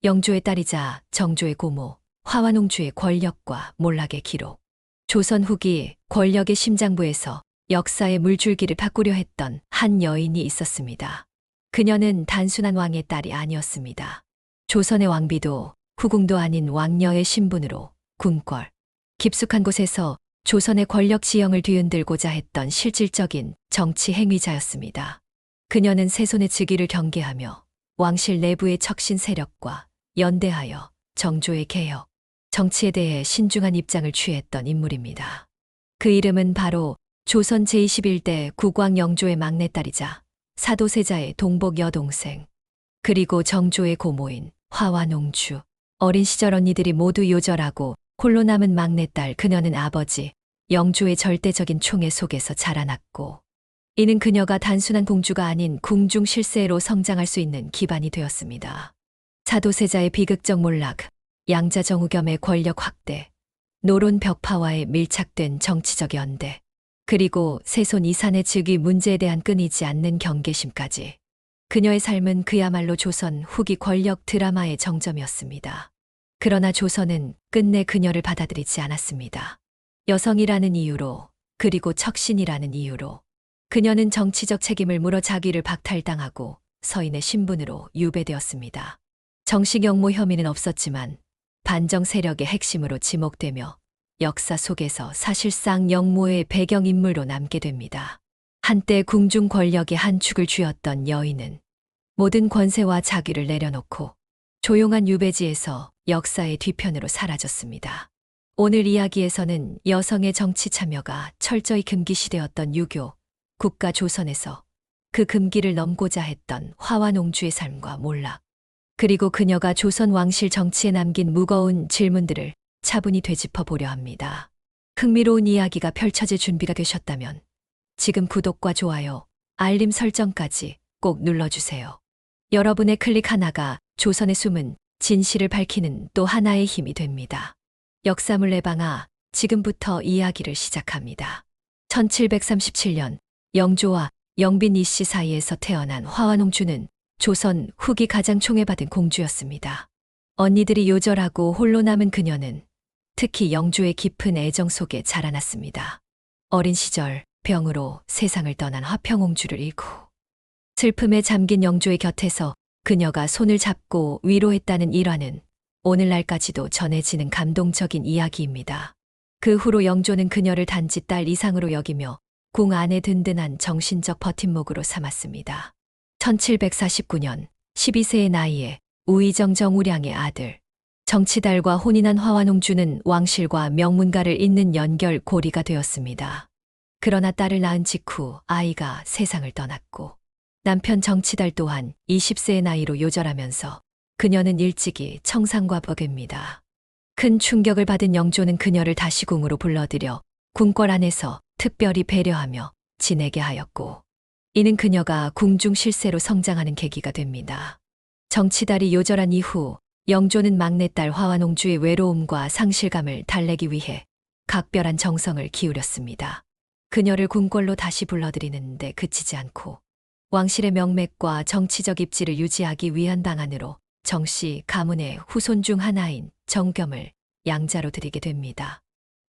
영조의 딸이자 정조의 고모, 화완홍주의 권력과 몰락의 기록. 조선 후기 권력의 심장부에서 역사의 물줄기를 바꾸려 했던 한 여인이 있었습니다. 그녀는 단순한 왕의 딸이 아니었습니다. 조선의 왕비도 후궁도 아닌 왕녀의 신분으로 궁궐, 깊숙한 곳에서 조선의 권력 지형을 뒤흔들고자 했던 실질적인 정치 행위자였습니다. 그녀는 세손의 즉위를 경계하며 왕실 내부의 척신 세력과 연대하여 정조의 개혁, 정치에 대해 신중한 입장을 취했던 인물입니다. 그 이름은 바로 조선 제21대 국왕 영조의 막내딸이자 사도세자의 동복 여동생, 그리고 정조의 고모인 화완홍주. 어린 시절 언니들이 모두 요절하고 홀로 남은 막내딸 그녀는 아버지 영조의 절대적인 총애 속에서 자라났고, 이는 그녀가 단순한 공주가 아닌 궁중 실세로 성장할 수 있는 기반이 되었습니다. 사도세자의 비극적 몰락, 양자 정우겸의 권력 확대, 노론 벽파와의 밀착된 정치적 연대, 그리고 세손 이산의 즉위 문제에 대한 끊이지 않는 경계심까지. 그녀의 삶은 그야말로 조선 후기 권력 드라마의 정점이었습니다. 그러나 조선은 끝내 그녀를 받아들이지 않았습니다. 여성이라는 이유로, 그리고 척신이라는 이유로 그녀는 정치적 책임을 물어 자기를 박탈당하고 서인의 신분으로 유배되었습니다. 정식 영모 혐의는 없었지만 반정 세력의 핵심으로 지목되며 역사 속에서 사실상 영모의 배경인물로 남게 됩니다. 한때 궁중 권력의 한 축을 쥐었던 여인은 모든 권세와 자귀를 내려놓고 조용한 유배지에서 역사의 뒤편으로 사라졌습니다. 오늘 이야기에서는 여성의 정치 참여가 철저히 금기시되었던 유교, 국가 조선에서 그 금기를 넘고자 했던 화완홍주의 삶과 몰락, 그리고 그녀가 조선 왕실 정치에 남긴 무거운 질문들을 차분히 되짚어 보려 합니다. 흥미로운 이야기가 펼쳐질 준비가 되셨다면 지금 구독과 좋아요, 알림 설정까지 꼭 눌러주세요. 여러분의 클릭 하나가 조선의 숨은 진실을 밝히는 또 하나의 힘이 됩니다. 역사물 내방아, 지금부터 이야기를 시작합니다. 1737년 영조와 영빈 이씨 사이에서 태어난 화완홍주는 조선 후기 가장 총애받은 공주였습니다. 언니들이 요절하고 홀로 남은 그녀는 특히 영조의 깊은 애정 속에 자라났습니다. 어린 시절 병으로 세상을 떠난 화평홍주를 잃고 슬픔에 잠긴 영조의 곁에서 그녀가 손을 잡고 위로했다는 일화는 오늘날까지도 전해지는 감동적인 이야기입니다. 그 후로 영조는 그녀를 단지 딸 이상으로 여기며 궁 안의 든든한 정신적 버팀목으로 삼았습니다. 1749년 12세의 나이에 우의정 정우량의 아들, 정치달과 혼인한 화완홍주는 왕실과 명문가를 잇는 연결고리가 되었습니다. 그러나 딸을 낳은 직후 아이가 세상을 떠났고 남편 정치달 또한 20세의 나이로 요절하면서 그녀는 일찍이 청산과 벽입니다. 큰 충격을 받은 영조는 그녀를 다시 궁으로 불러들여 궁궐 안에서 특별히 배려하며 지내게 하였고, 이는 그녀가 궁중 실세로 성장하는 계기가 됩니다. 정치달이 요절한 이후 영조는 막내딸 화완홍주의 외로움과 상실감을 달래기 위해 각별한 정성을 기울였습니다. 그녀를 궁궐로 다시 불러들이는데 그치지 않고 왕실의 명맥과 정치적 입지를 유지하기 위한 방안으로 정씨 가문의 후손 중 하나인 정겸을 양자로 들이게 됩니다.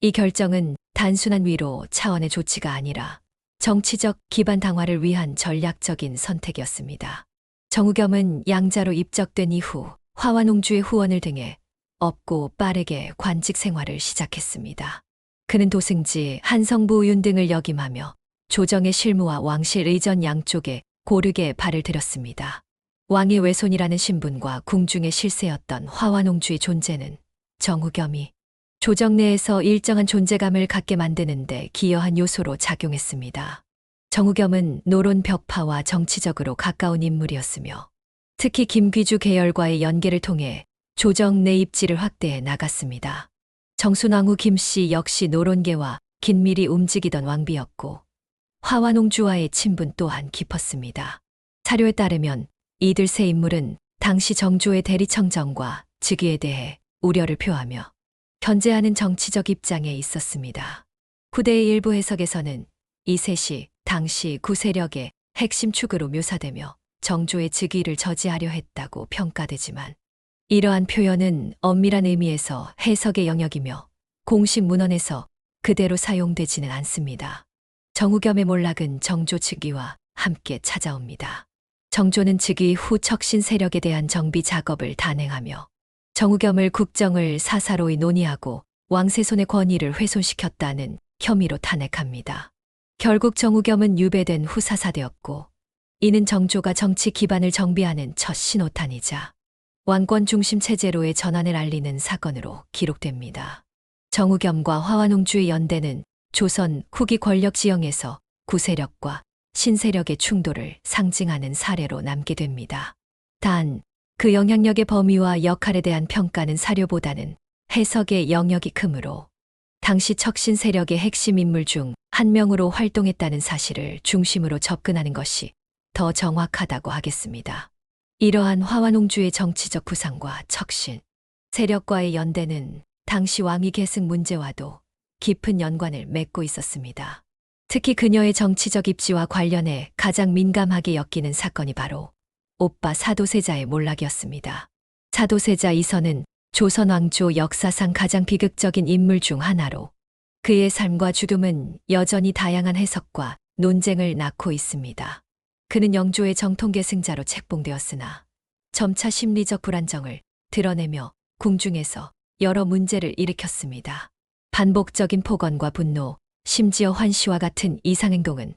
이 결정은 단순한 위로 차원의 조치가 아니라 정치적 기반 강화를 위한 전략적인 선택이었습니다. 정우겸은 양자로 입적된 이후 화완홍주의 후원을 등에 업고 빠르게 관직 생활을 시작했습니다. 그는 도승지, 한성부윤 등을 역임하며 조정의 실무와 왕실 의전 양쪽에 고르게 발을 들였습니다. 왕의 외손이라는 신분과 궁중의 실세였던 화완홍주의 존재는 정우겸이 조정 내에서 일정한 존재감을 갖게 만드는 데 기여한 요소로 작용했습니다. 정우겸은 노론 벽파와 정치적으로 가까운 인물이었으며 특히 김귀주 계열과의 연계를 통해 조정 내 입지를 확대해 나갔습니다. 정순왕후 김씨 역시 노론계와 긴밀히 움직이던 왕비였고 화완홍주와의 친분 또한 깊었습니다. 사료에 따르면 이들 세 인물은 당시 정조의 대리청정과 즉위에 대해 우려를 표하며 견제하는 정치적 입장에 있었습니다. 후대의 일부 해석에서는 이 셋이 당시 구세력의 핵심 축으로 묘사되며 정조의 즉위를 저지하려 했다고 평가되지만 이러한 표현은 엄밀한 의미에서 해석의 영역이며 공식 문헌에서 그대로 사용되지는 않습니다. 정우겸의 몰락은 정조 즉위와 함께 찾아옵니다. 정조는 즉위 후 척신 세력에 대한 정비 작업을 단행하며 정우겸을 국정을 사사로이 논의하고 왕세손의 권위를 훼손시켰다는 혐의로 탄핵합니다. 결국 정우겸은 유배된 후 사사되었고 이는 정조가 정치 기반을 정비하는 첫 신호탄이자 왕권 중심 체제로의 전환을 알리는 사건으로 기록됩니다. 정우겸과 화완홍주의 연대는 조선 후기 권력 지형에서 구세력과 신세력의 충돌을 상징하는 사례로 남게 됩니다. 단, 그 영향력의 범위와 역할에 대한 평가는 사료보다는 해석의 영역이 크므로 당시 척신 세력의 핵심 인물 중 한 명으로 활동했다는 사실을 중심으로 접근하는 것이 더 정확하다고 하겠습니다. 이러한 화완홍주의 정치적 구상과 척신 세력과의 연대는 당시 왕위 계승 문제와도 깊은 연관을 맺고 있었습니다. 특히 그녀의 정치적 입지와 관련해 가장 민감하게 엮이는 사건이 바로 오빠 사도세자의 몰락이었습니다. 사도세자 이선은 조선 왕조 역사상 가장 비극적인 인물 중 하나로 그의 삶과 죽음은 여전히 다양한 해석과 논쟁을 낳고 있습니다. 그는 영조의 정통계승자로 책봉되었으나 점차 심리적 불안정을 드러내며 궁중에서 여러 문제를 일으켰습니다. 반복적인 폭언과 분노, 심지어 환시와 같은 이상행동은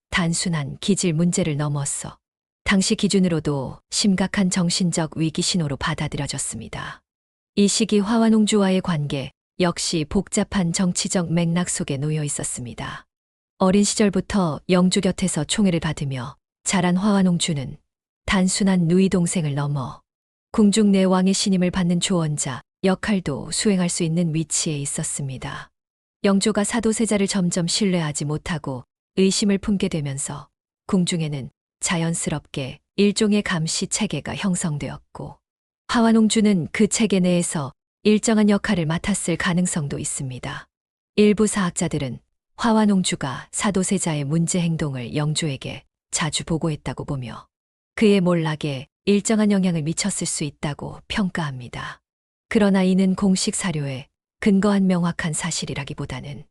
단순한 기질 문제를 넘어서 당시 기준으로도 심각한 정신적 위기 신호로 받아들여졌습니다. 이 시기 화완홍주와의 관계 역시 복잡한 정치적 맥락 속에 놓여 있었습니다. 어린 시절부터 영주 곁에서 총애를 받으며 자란 화완홍주는 단순한 누이 동생을 넘어 궁중 내 왕의 신임을 받는 조언자 역할도 수행할 수 있는 위치에 있었습니다. 영조가 사도세자를 점점 신뢰하지 못하고 의심을 품게 되면서 궁중에는 자연스럽게 일종의 감시 체계가 형성되었고 화완홍주는 그 체계 내에서 일정한 역할을 맡았을 가능성도 있습니다. 일부 사학자들은 화완홍주가 사도세자의 문제 행동을 영조에게 자주 보고했다고 보며 그의 몰락에 일정한 영향을 미쳤을 수 있다고 평가합니다. 그러나 이는 공식 사료에 근거한 명확한 사실이라기보다는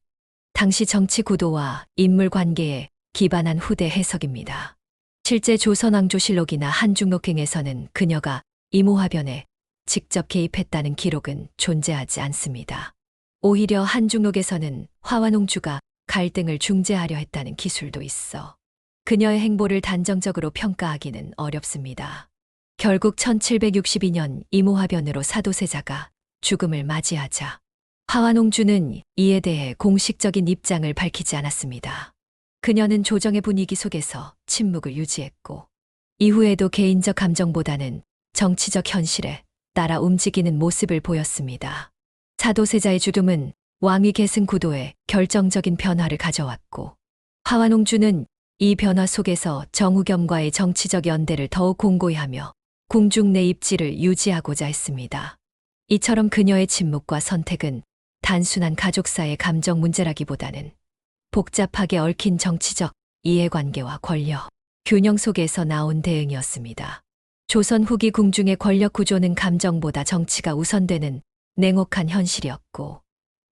당시 정치 구도와 인물 관계에 기반한 후대 해석입니다. 실제 조선왕조실록이나 한중록행에서는 그녀가 이모화변에 직접 개입했다는 기록은 존재하지 않습니다. 오히려 한중록에서는 화완홍주가 갈등을 중재하려 했다는 기술도 있어 그녀의 행보를 단정적으로 평가하기는 어렵습니다. 결국 1762년 이모화변으로 사도세자가 죽음을 맞이하자 화완홍주는 이에 대해 공식적인 입장을 밝히지 않았습니다. 그녀는 조정의 분위기 속에서 침묵을 유지했고 이후에도 개인적 감정보다는 정치적 현실에 따라 움직이는 모습을 보였습니다. 사도세자의 죽음은 왕위 계승 구도에 결정적인 변화를 가져왔고 화완홍주는 이 변화 속에서 정우겸과의 정치적 연대를 더욱 공고히 하며 궁중 내 입지를 유지하고자 했습니다. 이처럼 그녀의 침묵과 선택은 단순한 가족사의 감정 문제라기보다는 복잡하게 얽힌 정치적 이해관계와 권력, 균형 속에서 나온 대응이었습니다. 조선 후기 궁중의 권력 구조는 감정보다 정치가 우선되는 냉혹한 현실이었고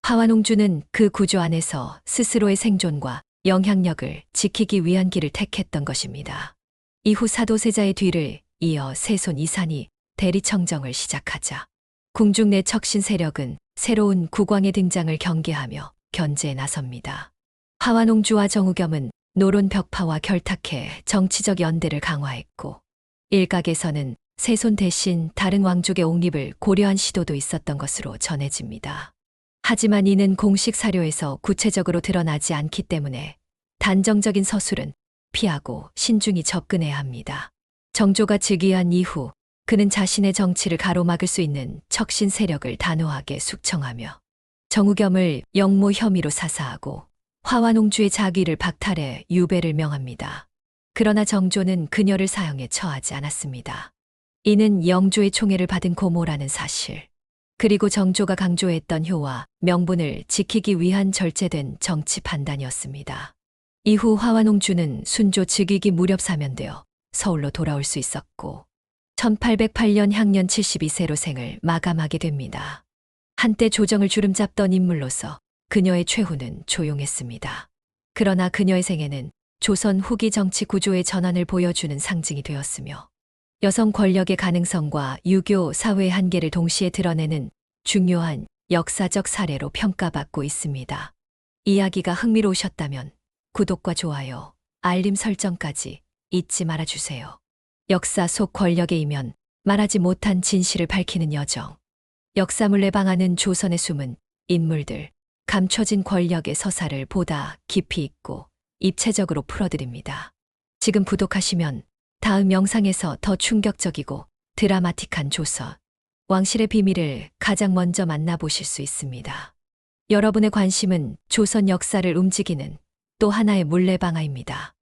화완홍주는 그 구조 안에서 스스로의 생존과 영향력을 지키기 위한 길을 택했던 것입니다. 이후 사도세자의 뒤를 이어 세손 이산이 대리청정을 시작하자 궁중 내 척신 세력은 새로운 국왕의 등장을 경계하며 견제에 나섭니다. 화완홍주와 정우겸은 노론 벽파와 결탁해 정치적 연대를 강화했고 일각에서는 세손 대신 다른 왕족의 옹립을 고려한 시도도 있었던 것으로 전해집니다. 하지만 이는 공식 사료에서 구체적으로 드러나지 않기 때문에 단정적인 서술은 피하고 신중히 접근해야 합니다. 정조가 즉위한 이후 그는 자신의 정치를 가로막을 수 있는 척신 세력을 단호하게 숙청하며 정우겸을 영모 혐의로 사사하고 화완홍주의 자귀를 박탈해 유배를 명합니다. 그러나 정조는 그녀를 사형에 처하지 않았습니다. 이는 영조의 총애를 받은 고모라는 사실, 그리고 정조가 강조했던 효와 명분을 지키기 위한 절제된 정치 판단이었습니다. 이후 화완홍주는 순조 즉위기 무렵 사면되어 서울로 돌아올 수 있었고 1808년 향년 72세로 생을 마감하게 됩니다. 한때 조정을 주름잡던 인물로서 그녀의 최후는 조용했습니다. 그러나 그녀의 생애는 조선 후기 정치 구조의 전환을 보여주는 상징이 되었으며 여성 권력의 가능성과 유교 사회의 한계를 동시에 드러내는 중요한 역사적 사례로 평가받고 있습니다. 이야기가 흥미로우셨다면 구독과 좋아요, 알림 설정까지 잊지 말아주세요. 역사 속 권력의 이면, 말하지 못한 진실을 밝히는 여정. 역사물에 방하는 조선의 숨은 인물들, 감춰진 권력의 서사를 보다 깊이 있고 입체적으로 풀어드립니다. 지금 구독하시면 다음 영상에서 더 충격적이고 드라마틱한 조선, 왕실의 비밀을 가장 먼저 만나보실 수 있습니다. 여러분의 관심은 조선 역사를 움직이는 또 하나의 물레방아입니다.